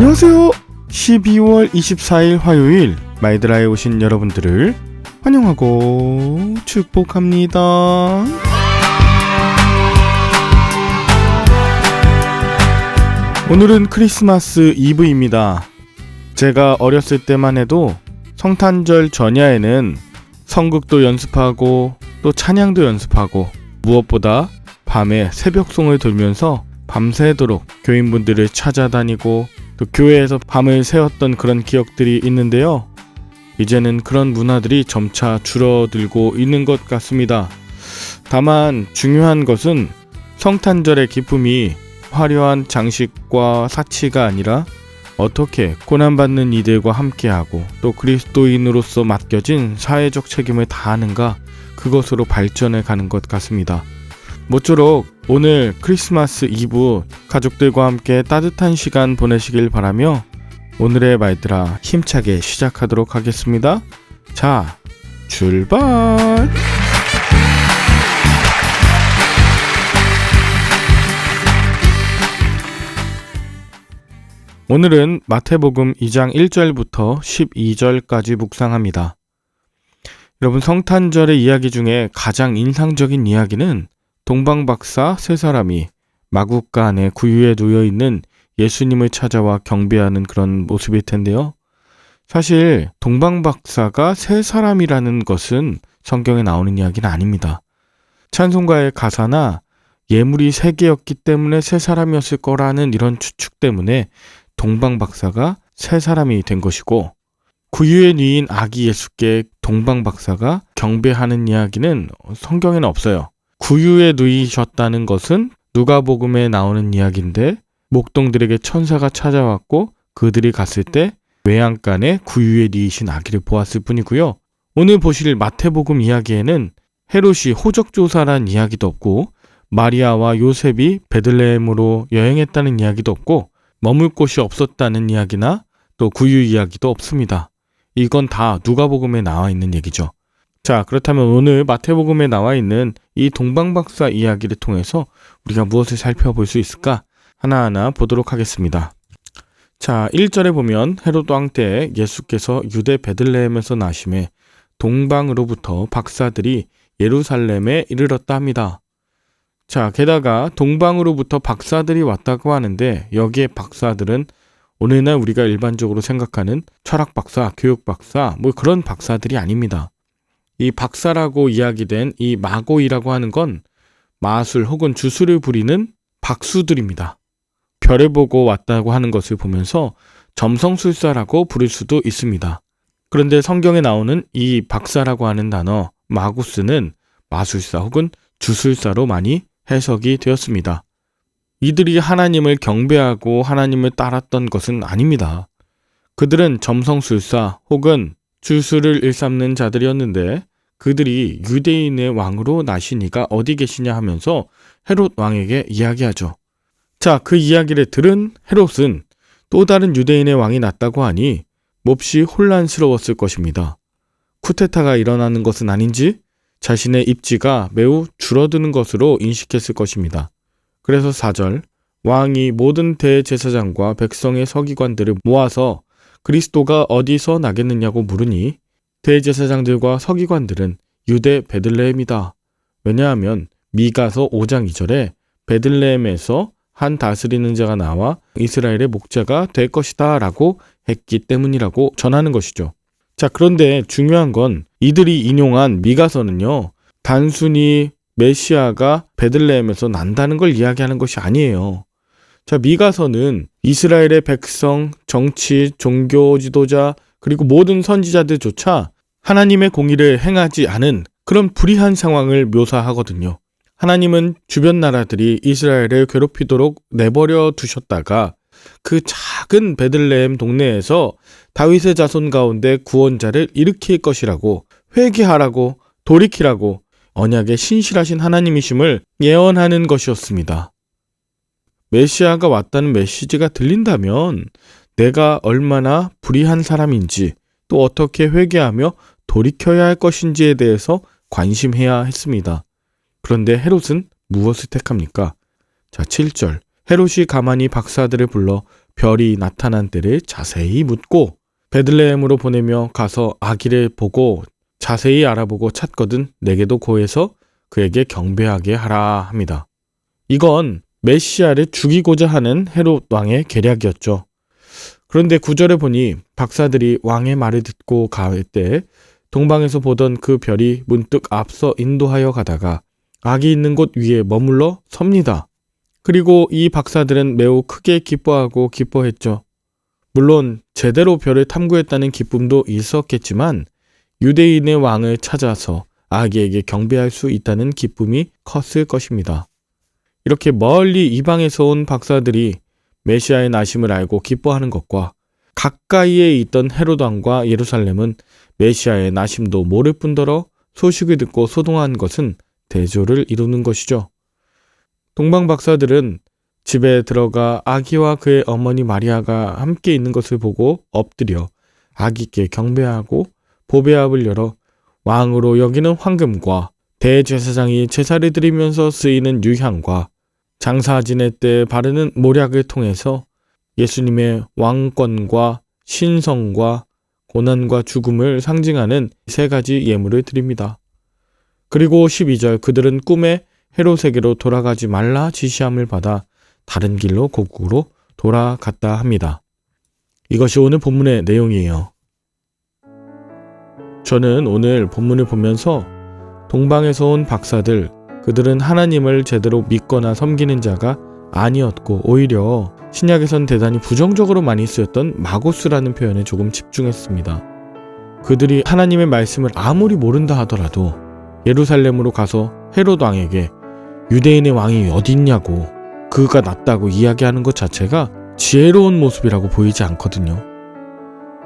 안녕하세요. 12월 24일 화요일 마이드라에 오신 여러분들을 환영하고 축복합니다. 오늘은 크리스마스 이브입니다. 제가 어렸을 때만 해도 성탄절 전야에는 성극도 연습하고 또 찬양도 연습하고 무엇보다 밤에 새벽송을 들면서 밤새도록 교인분들을 찾아다니고 또 교회에서 밤을 새웠던 그런 기억들이 있는데요. 이제는 그런 문화들이 점차 줄어들고 있는 것 같습니다. 다만 중요한 것은 성탄절의 기쁨이 화려한 장식과 사치가 아니라 어떻게 고난받는 이들과 함께하고 또 그리스도인으로서 맡겨진 사회적 책임을 다하는가, 그것으로 발전해 가는 것 같습니다. 모쪼록 오늘 크리스마스 이브 가족들과 함께 따뜻한 시간 보내시길 바라며 오늘의 말들아 힘차게 시작하도록 하겠습니다. 자, 출발! 오늘은 마태복음 2장 1절부터 12절까지 묵상합니다. 여러분, 성탄절의 이야기 중에 가장 인상적인 이야기는 동방박사 세 사람이 마구간 안에 구유에 누워있는 예수님을 찾아와 경배하는 그런 모습일 텐데요. 사실 동방박사가 세 사람이라는 것은 성경에 나오는 이야기는 아닙니다. 찬송가의 가사나 예물이 세 개였기 때문에 세 사람이었을 거라는 이런 추측 때문에 동방박사가 세 사람이 된 것이고, 구유에 누인 아기 예수께 동방박사가 경배하는 이야기는 성경에는 없어요. 구유에 누이셨다는 것은 누가복음에 나오는 이야기인데 목동들에게 천사가 찾아왔고 그들이 갔을 때 외양간에 구유에 누이신 아기를 보았을 뿐이고요. 오늘 보실 마태복음 이야기에는 헤롯이 호적조사란 이야기도 없고 마리아와 요셉이 베들레헴으로 여행했다는 이야기도 없고 머물 곳이 없었다는 이야기나 또 구유 이야기도 없습니다. 이건 다 누가복음에 나와 있는 얘기죠. 자, 그렇다면 오늘 마태복음에 나와 있는 이 동방박사 이야기를 통해서 우리가 무엇을 살펴볼 수 있을까? 하나하나 보도록 하겠습니다. 자, 1절에 보면 헤롯 왕 때 예수께서 유대 베들레헴에서 나심에 동방으로부터 박사들이 예루살렘에 이르렀다 합니다. 자, 게다가 동방으로부터 박사들이 왔다고 하는데 여기에 박사들은 오늘날 우리가 일반적으로 생각하는 철학 박사, 교육 박사, 뭐 그런 박사들이 아닙니다. 이 박사라고 이야기된 이 마고이라고 하는 건 마술 혹은 주술을 부리는 박수들입니다. 별을 보고 왔다고 하는 것을 보면서 점성술사라고 부를 수도 있습니다. 그런데 성경에 나오는 이 박사라고 하는 단어 마구스는 마술사 혹은 주술사로 많이 해석이 되었습니다. 이들이 하나님을 경배하고 하나님을 따랐던 것은 아닙니다. 그들은 점성술사 혹은 주술을 일삼는 자들이었는데 그들이 유대인의 왕으로 나신 이가 어디 계시냐 하면서 헤롯 왕에게 이야기하죠. 자, 그 이야기를 들은 헤롯은 또 다른 유대인의 왕이 났다고 하니 몹시 혼란스러웠을 것입니다. 쿠데타가 일어나는 것은 아닌지 자신의 입지가 매우 줄어드는 것으로 인식했을 것입니다. 그래서 4절, 왕이 모든 대제사장과 백성의 서기관들을 모아서 그리스도가 어디서 나겠느냐고 물으니 대제사장들과 서기관들은 유대 베들레헴이다. 왜냐하면 미가서 5장 2절에 베들레헴에서 한 다스리는 자가 나와 이스라엘의 목자가 될 것이다 라고 했기 때문이라고 전하는 것이죠. 자, 그런데 중요한 건 이들이 인용한 미가서는요, 단순히 메시아가 베들레헴에서 난다는 걸 이야기하는 것이 아니에요. 자, 미가서는 이스라엘의 백성, 정치, 종교 지도자 그리고 모든 선지자들조차 하나님의 공의를 행하지 않은 그런 불의한 상황을 묘사하거든요. 하나님은 주변 나라들이 이스라엘을 괴롭히도록 내버려 두셨다가 그 작은 베들레헴 동네에서 다윗의 자손 가운데 구원자를 일으킬 것이라고, 회개하라고, 돌이키라고 언약의 신실하신 하나님이심을 예언하는 것이었습니다. 메시아가 왔다는 메시지가 들린다면 내가 얼마나 불의한 사람인지 또 어떻게 회개하며 돌이켜야 할 것인지에 대해서 관심해야 했습니다. 그런데 헤롯은 무엇을 택합니까? 자, 7절. 헤롯이 가만히 박사들을 불러 별이 나타난 때를 자세히 묻고 베들레헴으로 보내며 가서 아기를 보고 자세히 알아보고 찾거든 내게도 고해서 그에게 경배하게 하라 합니다. 이건 메시아를 죽이고자 하는 헤롯 왕의 계략이었죠. 그런데 9절에 보니 박사들이 왕의 말을 듣고 갈 때 동방에서 보던 그 별이 문득 앞서 인도하여 가다가 아기 있는 곳 위에 머물러 섭니다. 그리고 이 박사들은 매우 크게 기뻐하고 기뻐했죠. 물론 제대로 별을 탐구했다는 기쁨도 있었겠지만 유대인의 왕을 찾아서 아기에게 경배할 수 있다는 기쁨이 컸을 것입니다. 이렇게 멀리 이방에서 온 박사들이 메시아의 나심을 알고 기뻐하는 것과 가까이에 있던 헤롯 왕과 예루살렘은 메시아의 나심도 모를 뿐더러 소식을 듣고 소동한 것은 대조를 이루는 것이죠. 동방 박사들은 집에 들어가 아기와 그의 어머니 마리아가 함께 있는 것을 보고 엎드려 아기께 경배하고 보배압을 열어 왕으로 여기는 황금과 대제사장이 제사를 드리면서 쓰이는 유향과 장사 지낼 때 바르는 모략을 통해서 예수님의 왕권과 신성과 고난과 죽음을 상징하는 3가지 예물을 드립니다. 그리고 12절 그들은 꿈에 헤롯에게로 돌아가지 말라 지시함을 받아 다른 길로 고국으로 돌아갔다 합니다. 이것이 오늘 본문의 내용이에요. 저는 오늘 본문을 보면서 동방에서 온 박사들, 그들은 하나님을 제대로 믿거나 섬기는 자가 아니었고 오히려 신약에선 대단히 부정적으로 많이 쓰였던 마고스라는 표현에 조금 집중했습니다. 그들이 하나님의 말씀을 아무리 모른다 하더라도 예루살렘으로 가서 헤롯 왕에게 유대인의 왕이 어디 있냐고 그가 낫다고 이야기하는 것 자체가 지혜로운 모습이라고 보이지 않거든요.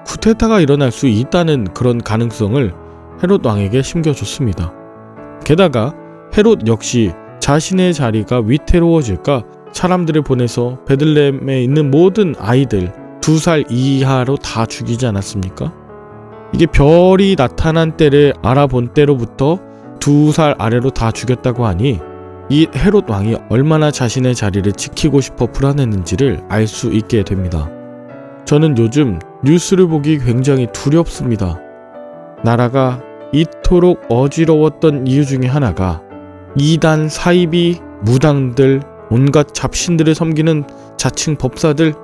쿠데타가 일어날 수 있다는 그런 가능성을 헤롯 왕에게 심겨줬습니다. 게다가 헤롯 역시 자신의 자리가 위태로워질까 사람들을 보내서 베들레헴에 있는 모든 아이들 2살 이하로 다 죽이지 않았습니까? 이게 별이 나타난 때를 알아본 때로부터 2살 아래로 다 죽였다고 하니 이 헤롯 왕이 얼마나 자신의 자리를 지키고 싶어 불안했는지를 알 수 있게 됩니다. 저는 요즘 뉴스를 보기 굉장히 두렵습니다. 나라가 이토록 어지러웠던 이유 중에 하나가 이단 사이비 무당들 온갖 잡신들을 섬기는 자칭 법사들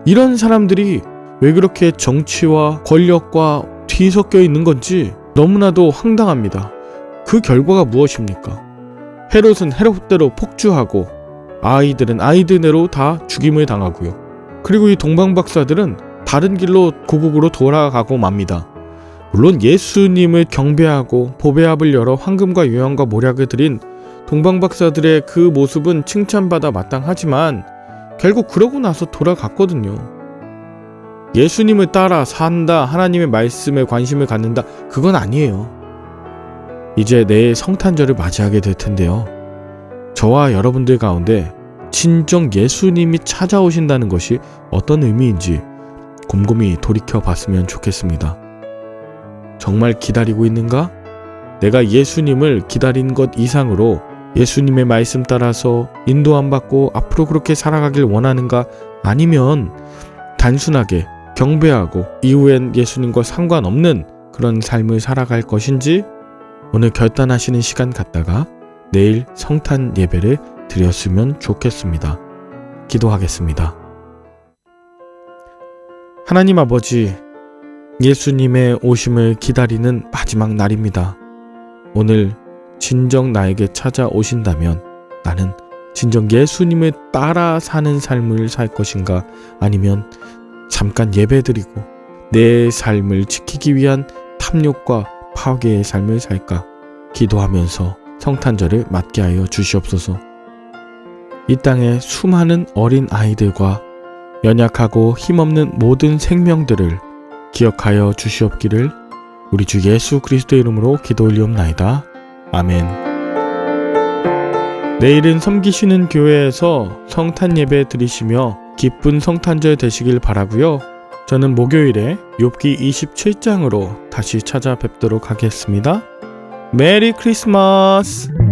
이런 사람들이 왜 그렇게 정치와 권력과 뒤섞여 있는 건지 너무나도 황당합니다. 그 결과가 무엇입니까? 헤롯은 헤롯대로 폭주하고 아이들은 아이들대로 다 죽임을 당하고요. 그리고 이 동방박사들은 다른 길로 고국으로 돌아가고 맙니다. 물론 예수님을 경배하고 보배압을 열어 황금과 유향과 모략을 드린 동방박사들의 그 모습은 칭찬받아 마땅하지만 결국 그러고 나서 돌아갔거든요. 예수님을 따라 산다, 하나님의 말씀에 관심을 갖는다, 그건 아니에요. 이제 내일 성탄절을 맞이하게 될 텐데요. 저와 여러분들 가운데 진정 예수님이 찾아오신다는 것이 어떤 의미인지 곰곰이 돌이켜 봤으면 좋겠습니다. 정말 기다리고 있는가? 내가 예수님을 기다린 것 이상으로 예수님의 말씀 따라서 인도함 받고 앞으로 그렇게 살아가길 원하는가? 아니면 단순하게 경배하고 이후엔 예수님과 상관없는 그런 삶을 살아갈 것인지 오늘 결단하시는 시간 갖다가 내일 성탄 예배를 드렸으면 좋겠습니다. 기도하겠습니다. 하나님 아버지, 예수님의 오심을 기다리는 마지막 날입니다. 오늘 진정 나에게 찾아오신다면 나는 진정 예수님을 따라 사는 삶을 살 것인가, 아니면 잠깐 예배드리고 내 삶을 지키기 위한 탐욕과 파괴의 삶을 살까 기도하면서 성탄절을 맞게 하여 주시옵소서. 이 땅의 수많은 어린 아이들과 연약하고 힘없는 모든 생명들을 기억하여 주시옵기를 우리 주 예수 그리스도의 이름으로 기도 올리옵나이다. 아멘. 내일은 섬기시는 교회에서 성탄 예배 드리시며 기쁜 성탄절 되시길 바라고요. 저는 목요일에 욥기 27장으로 다시 찾아뵙도록 하겠습니다. 메리 크리스마스!